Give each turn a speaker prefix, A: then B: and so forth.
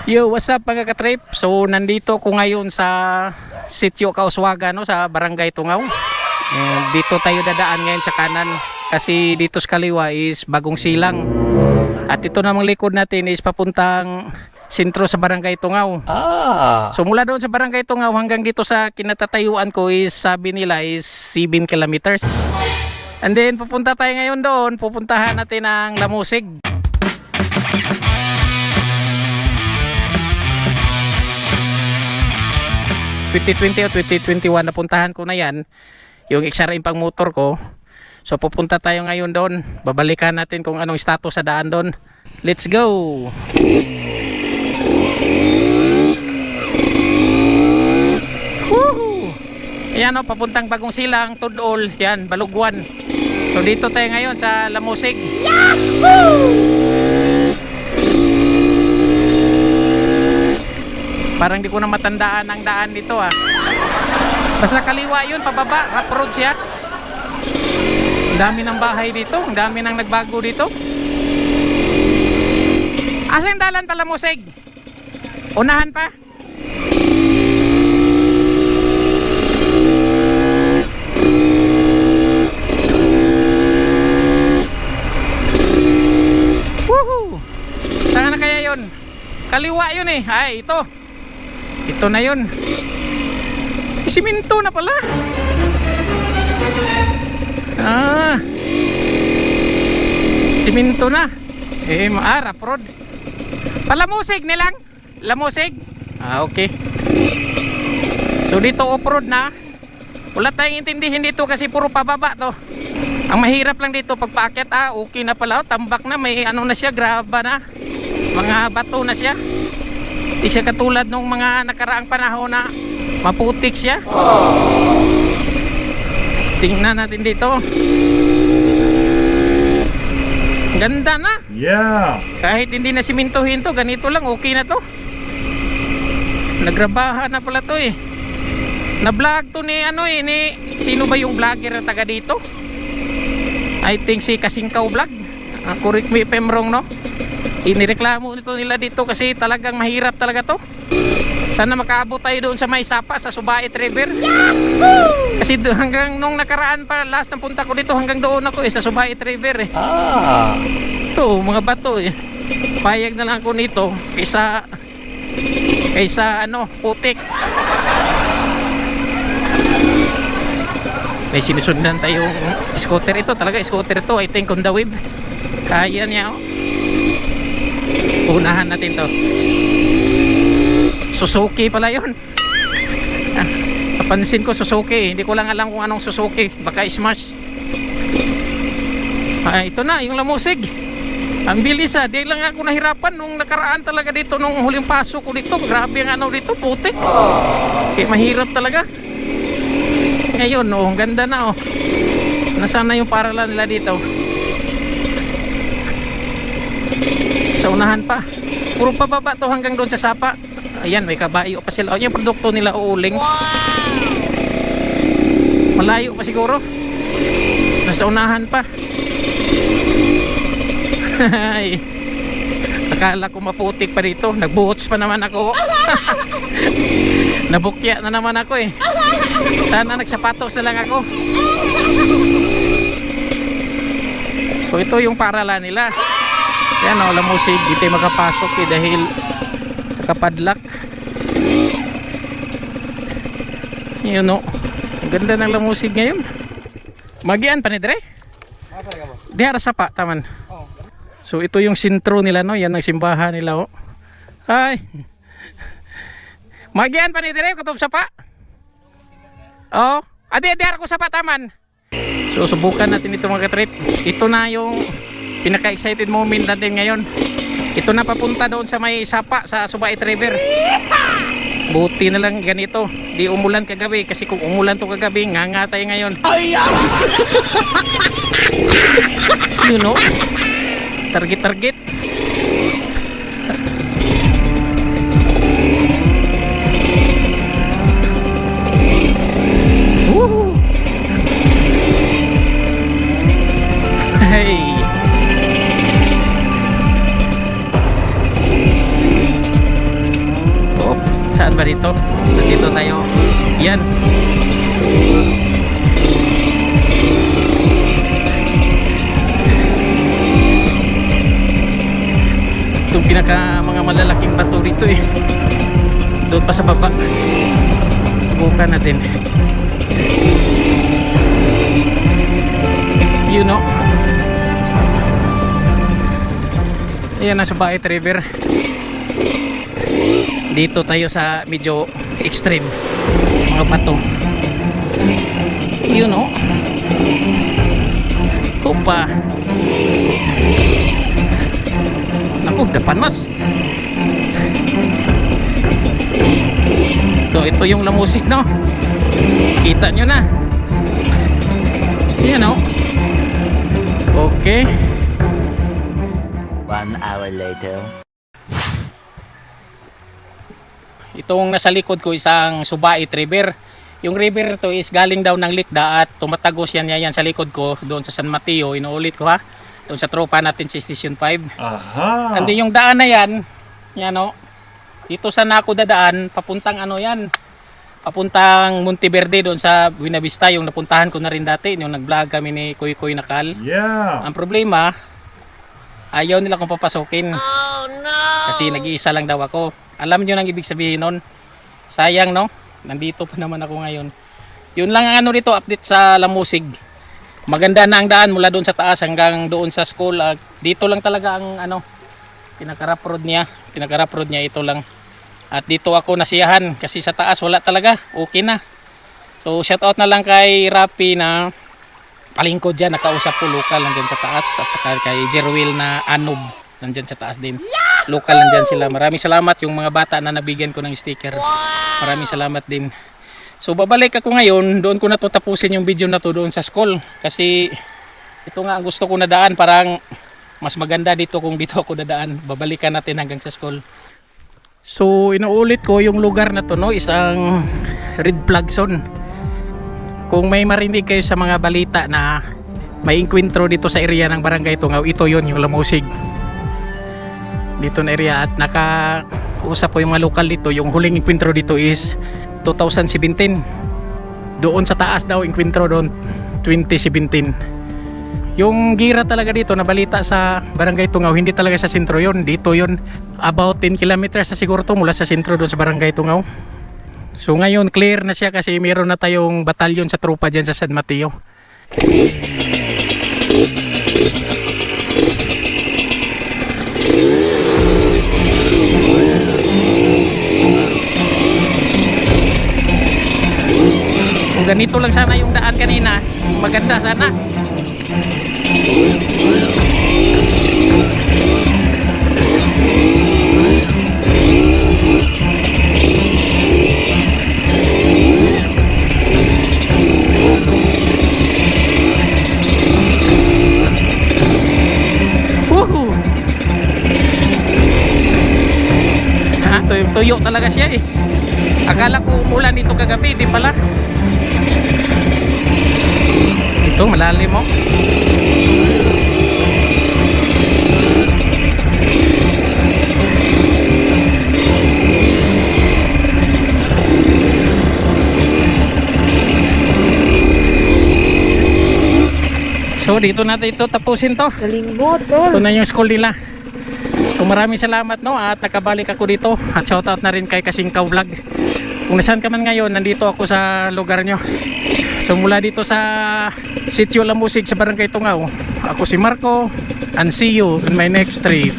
A: Yo, what's up mga katrip? So, nandito ko ngayon sa Sitio Kauswaga, no, sa Barangay Tungaw. And dito tayo dadaan ngayon sa kanan kasi dito sa kaliwa is Bagong Silang. At ito namang likod natin is papuntang sentro sa Barangay Tungaw. So, mula doon sa Barangay Tungaw hanggang dito sa kinatatayuan ko is sabi nila is 7 kilometers. And then, pupunta tayo ngayon doon. Pupuntahan natin ang Lamusig. 2020 o 2021 napuntahan ko na yan, yung XRM pang motor ko. So pupunta tayo ngayon doon, babalikan natin kung anong status sa daan doon. Let's go. Woohoo! Ayan o, papuntang Bagong Silang, Tudol, yan, Balugwan. So dito tayo ngayon sa Lamusig. Yahoo! Parang di ko na matandaan ang daan dito ah. Basta kaliwa yun, pababa, rough road siya. Ang dami ng bahay dito, ang dami ng nagbago dito. Asa yung dalan pala Musig? Unahan pa? Woohoo! Saan na kaya yun? Kaliwa yun eh. Ay, ito. Ito na yun. Siminto na pala. Siminto na. Rough road. Palamusig nilang. Lamusig. Okay. So dito off-road na. Wala tayong intindihin dito kasi puro pababa to. Ang mahirap lang dito pag paakyat. Okay na pala. Tambak na. May ano na siya. Graba na. Mga bato na siya. Di siya katulad nung mga nakaraang panahon na maputik siya. Tingnan natin dito. Ganda na.
B: Yeah.
A: Kahit hindi na simintuhin to, ganito lang, okay na to. Nagrabahan na pala to eh. Na-vlog to ni ano eh, ni sino ba yung vlogger na taga dito? I think si Kasingkaw Vlog. Correct me if I'm wrong, no? Inireklamo nito nila dito kasi talagang mahirap talaga to. Sana makaabot tayo doon sa may sapa sa Subait River. Yahoo! Kasi hanggang nung nakaraan pa last na punta ko dito hanggang doon ako sa Subait River eh. Ito mga bato eh. Payag na lang ako nito kaysa ano putik. May sinusundan tayong scooter ito. Talaga scooter ito, I think on the web. Kaya niya oh. Unahan natin to. Suzuki pala yun. Napansin ko Suzuki. Hindi ko lang alam kung anong Suzuki. Baka Smash. Ito na yung Lamusig. Ang bilis ah. Di lang ako nahirapan nung nakaraan talaga dito. Nung huling pasok ko dito. Grabe ang ano dito. Putik. Kaya mahirap talaga. Ngayon oh. Ang ganda na oh. Nasaan na yung paralan nila dito? Sa unahan pa. Puro pababa to hanggang doon sa sapa. Ayan, may kabayo pa sila. Yung produkto nila uuling. Wow! Malayo pa siguro. Nasa unahan pa. Akala ko maputik pa dito. Nagbuhots pa naman ako. Nabukya na naman ako eh. Sana nagsapatos na lang ako. So ito yung paralan nila. Yan o, Lamusig, di tayo makapasok eh dahil nakapadlock. Yun o, ang ganda ng Lamusig ngayon. Magian pa ni Dre? Di harasa pa, taman. So ito yung sentro nila no, yan ang simbahan nila o. Ay, Magian pa ni Dre, kutob sa pa? Oo, adi harako sa pa, taman. So subukan natin ito mga katrip. Ito na yung pinaka-excited moment natin ngayon. Ito na papunta doon sa may sapa sa Subait River. Buti na lang ganito. Di umulan kagabi kasi kung umulan to kagabi, nganga tayo ngayon. You know? Target. Woohoo! Hey! dito. Dito tayo. Yan. Itong pinaka mga malalaking bato dito eh. Doon pa sa baba. Subukan natin. You know. Ayan, nasa Bait River. Dito tayo sa medyo extreme mga bato. You know. Opa. Naku, dapan mas. So ito yung lamusig, no? Kita nyo na. Ayan, no? Okay.
B: 1 hour later.
A: Itong nasa likod ko isang Subait River. Yung river to is galing daw ng Likda at tumatagos yan sa likod ko doon sa San Mateo. Inuulit ko ha. Doon sa tropa natin sa Station 5.
C: Aha.
A: Andi yung daan na yan. Yan o. Dito sa ako dadaan, papuntang ano yan. Papuntang Monteverde doon sa Buena Vista. Yung napuntahan ko na rin dati. Yung nag-vlog kami ni Kuy Kuy Nakal.
C: Yeah.
A: Ang problema, ayaw nila kong papasukin. Oh, no! Kasi nag-iisa lang daw ako. Alam nyo nang ibig sabihin nun. Sayang, no? Nandito pa naman ako ngayon. Yun lang ang ano dito, update sa Lamusig. Maganda na ang daan mula doon sa taas hanggang doon sa school. Dito lang talaga ang ano, pinaka-rough road niya. Pinaka-rough road niya ito lang. At dito ako nasiyahan kasi sa taas wala talaga. Okay na. So shout out na lang kay Rapi na palingkod dyan. Nakausap ko local nandyan sa taas. At saka kay Jerwil na Anob nandyan sa taas din. Local nandyan sila. Maraming salamat yung mga bata na nabigyan ko ng sticker. Maraming salamat din. So babalik ako ngayon. Doon ko na to tapusin yung video na to doon sa school. Kasi ito nga ang gusto ko na daan. Parang mas maganda dito kung dito ako dadaan. Babalikan natin hanggang sa school. So inuulit ko yung lugar na to, no, isang red flag zone. Kung may marinig kayo sa mga balita na may inkwentro dito sa area ng Barangay Tungaw, ito yon yung Lamusig. Dito na area at nakausap ko yung mga lokal dito. Yung huling inkwentro dito is 2017. Doon sa taas daw inkwentro doon 2017. Yung gira talaga dito na balita sa Barangay Tungaw, hindi talaga sa sentro yon. Dito yon, about 10 kilometers na siguro to mula sa sentro doon sa Barangay Tungaw. So ngayon clear na siya kasi meron na tayong batalyon sa tropa dyan sa San Mateo. Kung ganito lang sana yung daan kanina, maganda sana. Woohoo! Ha, tuyo talaga siya eh. Akala ko umulan dito kagabi, di pala. Ito malalim mo. So dito natin ito tapusin to.
D: Galing mo, tol.
A: Ito na yung school nila. So maraming salamat, no, at nakabalik ako dito. At shoutout na rin kay Kasingkaw Vlog. Kung nasaan ka man ngayon, nandito ako sa lugar nyo. So mula dito sa Sitio Lamusig sa Barangay Tungaw, ako si Marco, and see you in my next trip.